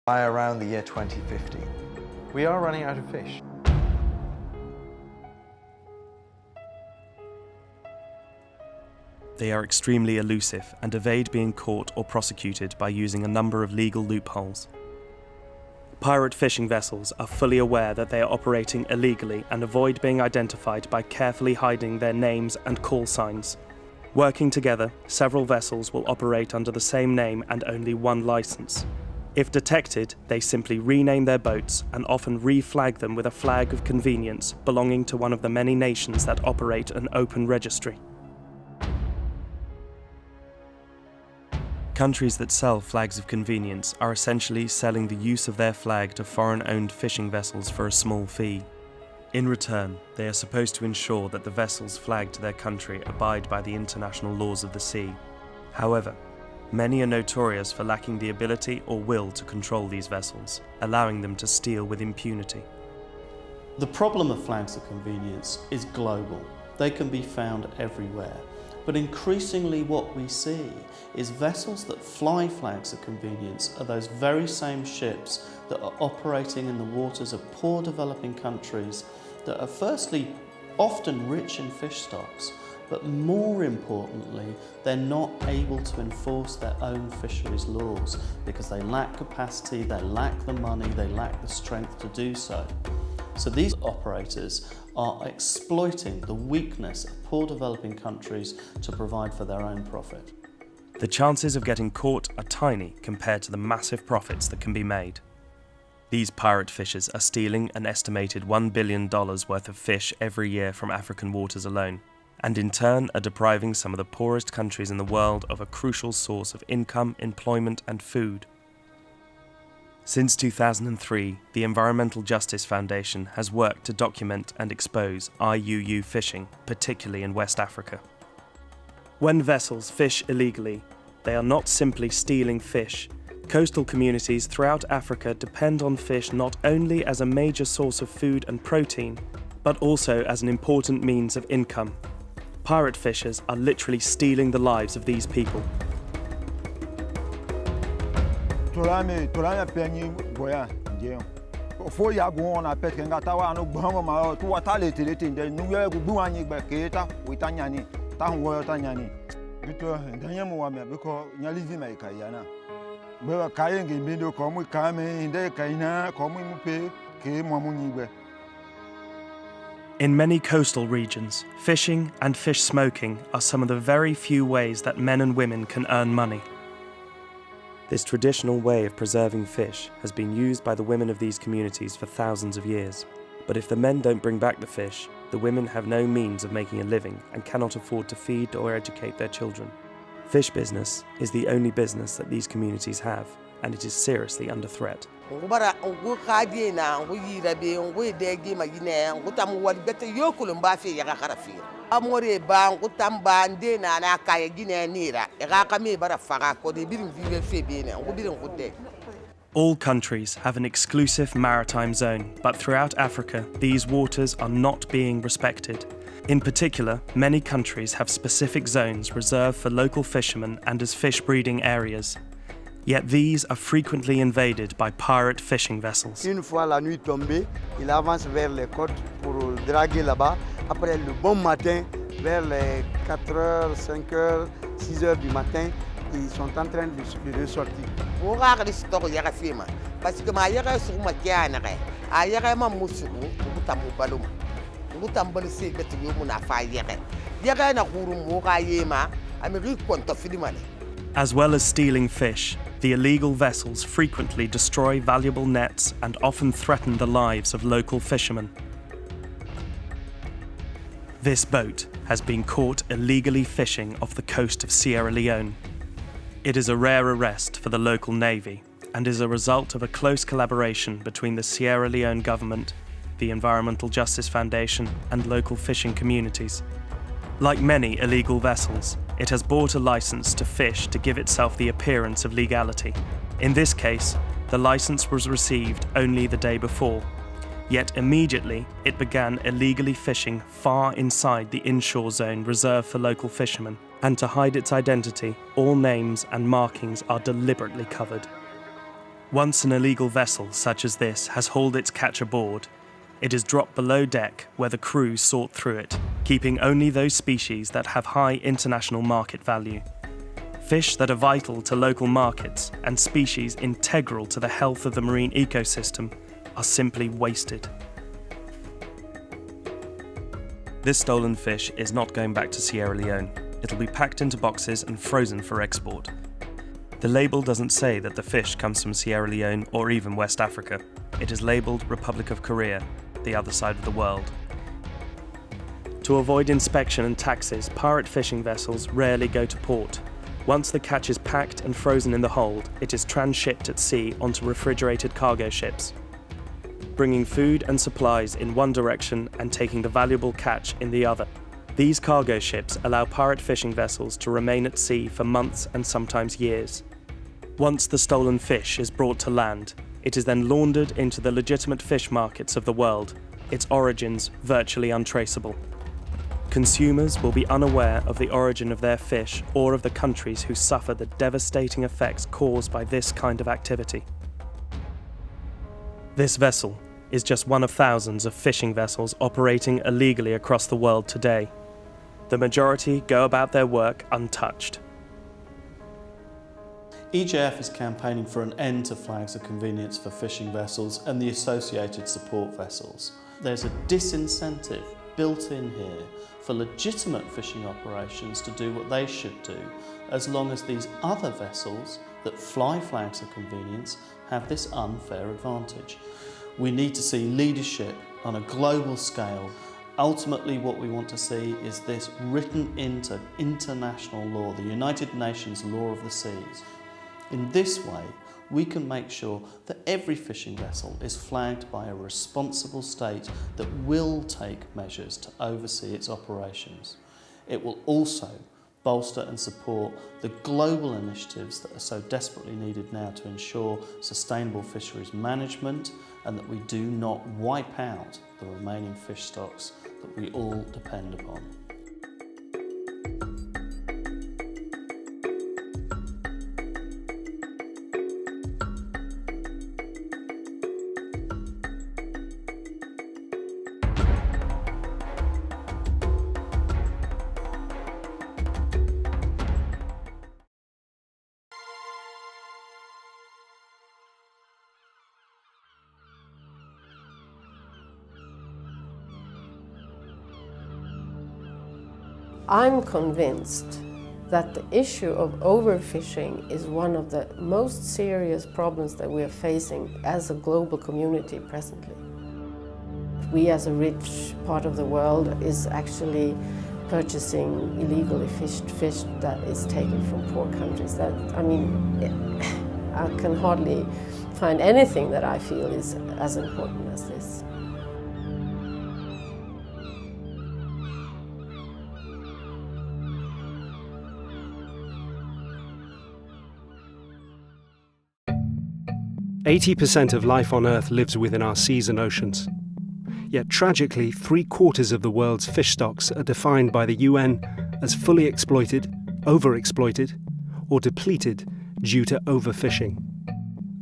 by around the year 2050. We are running out of fish. They are extremely elusive and evade being caught or prosecuted by using a number of legal loopholes. Pirate fishing vessels are fully aware that they are operating illegally and avoid being identified by carefully hiding their names and call signs. Working together, several vessels will operate under the same name and only one license. If detected, they simply rename their boats and often re-flag them with a flag of convenience belonging to one of the many nations that operate an open registry. Countries that sell flags of convenience are essentially selling the use of their flag to foreign-owned fishing vessels for a small fee. In return, they are supposed to ensure that the vessels flagged to their country abide by the international laws of the sea. However, many are notorious for lacking the ability or will to control these vessels, allowing them to steal with impunity. The problem of flags of convenience is global. They can be found everywhere. But increasingly what we see is vessels that fly flags of convenience are those very same ships that are operating in the waters of poor developing countries that are firstly often rich in fish stocks, but more importantly, they're not able to enforce their own fisheries laws because they lack capacity, they lack the money, they lack the strength to do so. So these operators are exploiting the weakness of poor developing countries to provide for their own profit. The chances of getting caught are tiny compared to the massive profits that can be made. These pirate fishers are stealing an estimated $1 billion worth of fish every year from African waters alone, and in turn are depriving some of the poorest countries in the world of a crucial source of income, employment and food. Since 2003, the Environmental Justice Foundation has worked to document and expose IUU fishing, particularly in West Africa. When vessels fish illegally, they are not simply stealing fish. Coastal communities throughout Africa depend on fish not only as a major source of food and protein, but also as an important means of income. Pirate fishers are literally stealing the lives of these people. Tolame penyi boya nje fo ya go na pet kenga tawa no gbo ma to wata le tele tinde nu ye gbu anyi gbe keta witanyani ta ho tanyani bito ndanye mo wa me biko nyalizi mai kai yana gbe ka ye nge mbindo ko mu ka me inde kai na ko mu pe ke mo mu nyi gbe. In many coastal regions, fishing and fish smoking are some of the very few ways that men and women can earn money. This traditional way of preserving fish has been used by the women of these communities for thousands of years. But if the men don't bring back the fish, the women have no means of making a living and cannot afford to feed or educate their children. Fish business is the only business that these communities have, and it is seriously under threat. Amore bangu tambande na na kaya gine nira kame bara faga ko de birin vive febe ne birin gudde. All countries have an exclusive maritime zone, but throughout Africa, these waters are not being respected. In particular, many countries have specific zones reserved for local fishermen and as fish breeding areas. Yet these are frequently invaded by pirate fishing vessels. Une fois la nuit tombée, il avance vers les côtes pour draguer là-bas. Après le bon matin, vers les 4h, 5h, 6h du matin, ils sont en train de ressortir. Parce que ma yere sur ma kiana a yere ma musugu butamu balum butambal se betu muna fa yere yere na kuru mo ga yema amiri konto fidimane. As well as stealing fish, the illegal vessels frequently destroy valuable nets and often threaten the lives of local fishermen. This boat has been caught illegally fishing off the coast of Sierra Leone. It is a rare arrest for the local navy and is a result of a close collaboration between the Sierra Leone government, the Environmental Justice Foundation, and local fishing communities. Like many illegal vessels, it has bought a license to fish to give itself the appearance of legality. In this case, the license was received only the day before. Yet immediately, it began illegally fishing far inside the inshore zone reserved for local fishermen. And to hide its identity, all names and markings are deliberately covered. Once an illegal vessel such as this has hauled its catch aboard, it is dropped below deck where the crew sort through it, keeping only those species that have high international market value. Fish that are vital to local markets and species integral to the health of the marine ecosystem are simply wasted. This stolen fish is not going back to Sierra Leone. It'll be packed into boxes and frozen for export. The label doesn't say that the fish comes from Sierra Leone or even West Africa. It is labelled Republic of Korea, the other side of the world. To avoid inspection and taxes, pirate fishing vessels rarely go to port. Once the catch is packed and frozen in the hold, it is transshipped at sea onto refrigerated cargo ships, bringing food and supplies in one direction and taking the valuable catch in the other. These cargo ships allow pirate fishing vessels to remain at sea for months and sometimes years. Once the stolen fish is brought to land, it is then laundered into the legitimate fish markets of the world, its origins virtually untraceable. Consumers will be unaware of the origin of their fish or of the countries who suffer the devastating effects caused by this kind of activity. This vessel is just one of thousands of fishing vessels operating illegally across the world today. The majority go about their work untouched. EJF is campaigning for an end to flags of convenience for fishing vessels and the associated support vessels. There's a disincentive built in here for legitimate fishing operations to do what they should do, as long as these other vessels that fly flags of convenience have this unfair advantage. We need to see leadership on a global scale. Ultimately, what we want to see is this written into international law, the United Nations Law of the Seas. In this way, we can make sure that every fishing vessel is flagged by a responsible state that will take measures to oversee its operations. It will also bolster and support the global initiatives that are so desperately needed now to ensure sustainable fisheries management and that we do not wipe out the remaining fish stocks that we all depend upon. I'm convinced that the issue of overfishing is one of the most serious problems that we are facing as a global community presently. We as a rich part of the world is actually purchasing illegally fished fish that is taken from poor countries. I can hardly find anything that I feel is as important as this. %80 of life on Earth lives within our seas and oceans. Yet tragically, 3/4 of the world's fish stocks are defined by the UN as fully exploited, overexploited, or depleted due to overfishing.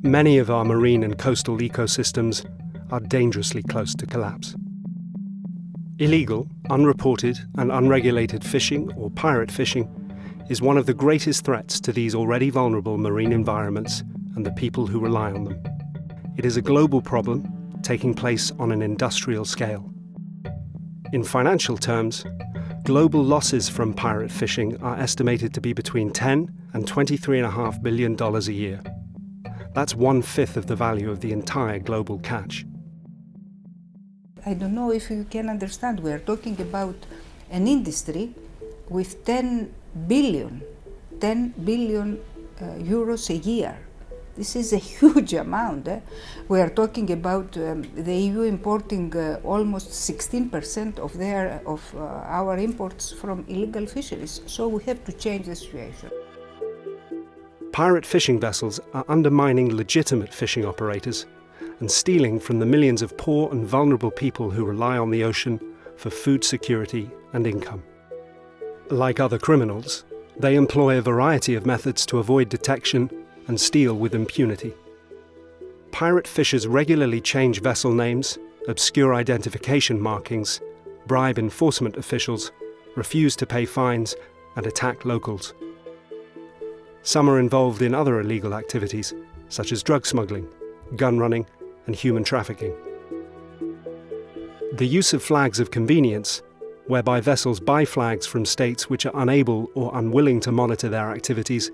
Many of our marine and coastal ecosystems are dangerously close to collapse. Illegal, unreported, and unregulated fishing, or pirate fishing, is one of the greatest threats to these already vulnerable marine environments and the people who rely on them. It is a global problem taking place on an industrial scale. In financial terms, global losses from pirate fishing are estimated to be between $10 and $23.5 billion a year. That's 1/5 of the value of the entire global catch. I don't know if you can understand, we are talking about an industry with 10 billion euros a year. This is a huge amount. We are talking about the EU importing almost 16% of our imports from illegal fisheries. So we have to change the situation. Pirate fishing vessels are undermining legitimate fishing operators and stealing from the millions of poor and vulnerable people who rely on the ocean for food security and income. Like other criminals, they employ a variety of methods to avoid detection and steal with impunity. pirate fishers regularly change vessel names, obscure identification markings, bribe enforcement officials, refuse to pay fines, and attack locals. Some are involved in other illegal activities, such as drug smuggling, gun running, and human trafficking. The use of flags of convenience, whereby vessels buy flags from states which are unable or unwilling to monitor their activities,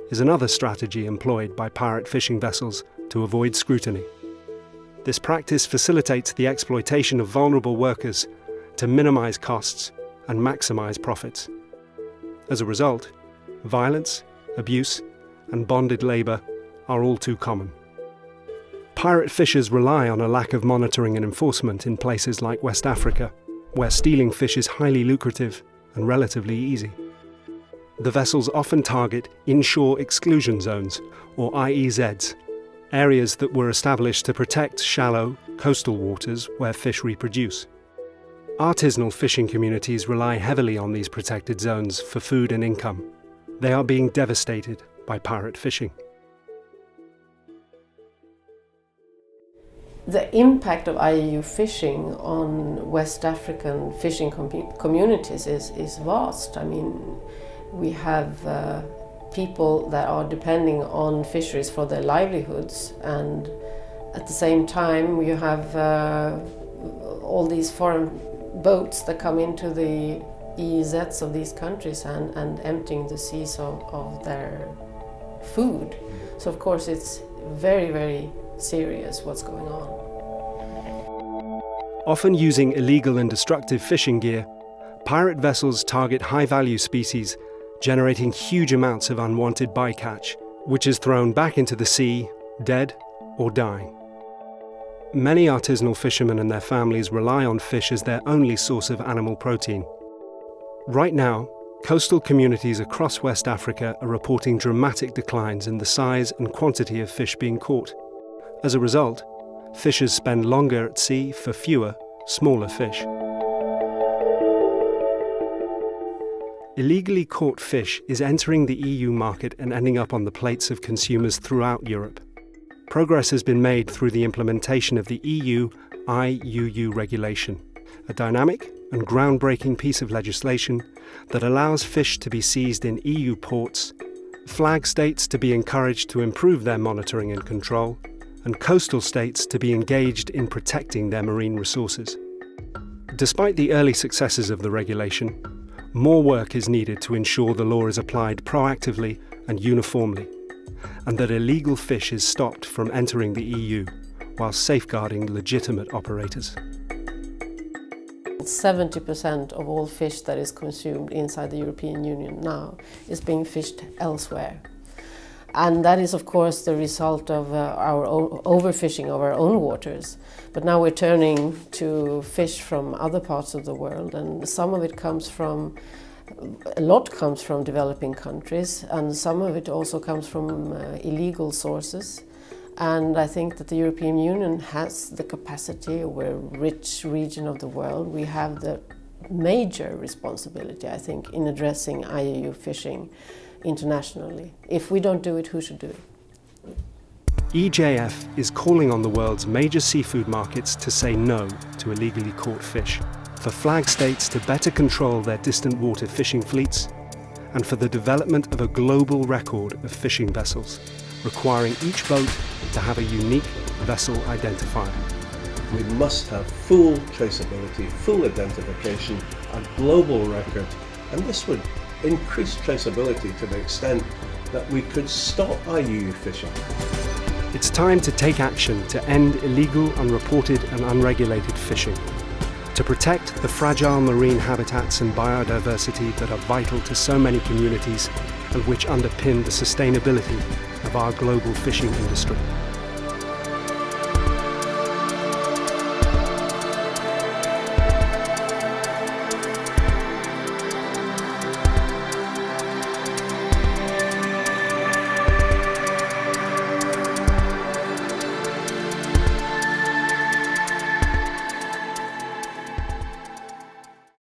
is another strategy employed by pirate fishing vessels to avoid scrutiny. This practice facilitates the exploitation of vulnerable workers to minimize costs and maximize profits. As a result, violence, abuse, and bonded labor are all too common. Pirate fishers rely on a lack of monitoring and enforcement in places like West Africa, where stealing fish is highly lucrative and relatively easy. The vessels often target inshore exclusion zones, or IEZs, areas that were established to protect shallow, coastal waters where fish reproduce. Artisanal fishing communities rely heavily on these protected zones for food and income. They are being devastated by pirate fishing. The impact of IUU fishing on West African fishing communities is vast. I mean, we have people that are depending on fisheries for their livelihoods, and at the same time you have all these foreign boats that come into the EEZs of these countries and emptying the seas of their food. So of course it's very, very serious what's going on. Often using illegal and destructive fishing gear, pirate vessels target high-value species, generating huge amounts of unwanted bycatch, which is thrown back into the sea, dead or dying. Many artisanal fishermen and their families rely on fish as their only source of animal protein. Right now, coastal communities across West Africa are reporting dramatic declines in the size and quantity of fish being caught. As a result, fishers spend longer at sea for fewer, smaller fish. Illegally caught fish is entering the EU market and ending up on the plates of consumers throughout Europe. Progress has been made through the implementation of the EU IUU regulation, a dynamic and groundbreaking piece of legislation that allows fish to be seized in EU ports, flag states to be encouraged to improve their monitoring and control, and coastal states to be engaged in protecting their marine resources. Despite the early successes of the regulation, more work is needed to ensure the law is applied proactively and uniformly, and that illegal fish is stopped from entering the EU while safeguarding legitimate operators. 70% of all fish that is consumed inside the European Union now is being fished elsewhere. And that is, of course, the result of our overfishing of our own waters. But now we're turning to fish from other parts of the world, and some of it comes from, a lot comes from developing countries, and some of it also comes from illegal sources. And I think that the European Union has the capacity. We're a rich region of the world. We have the major responsibility, I think, in addressing IUU fishing internationally. If we don't do it, who should do it? EJF is calling on the world's major seafood markets to say no to illegally caught fish, for flag states to better control their distant water fishing fleets, and for the development of a global record of fishing vessels, requiring each boat to have a unique vessel identifier. We must have full traceability, full identification, a global record, and this would increase traceability to the extent that we could stop IUU fishing. It's time to take action to end illegal, unreported and unregulated fishing, to protect the fragile marine habitats and biodiversity that are vital to so many communities and which underpin the sustainability of our global fishing industry.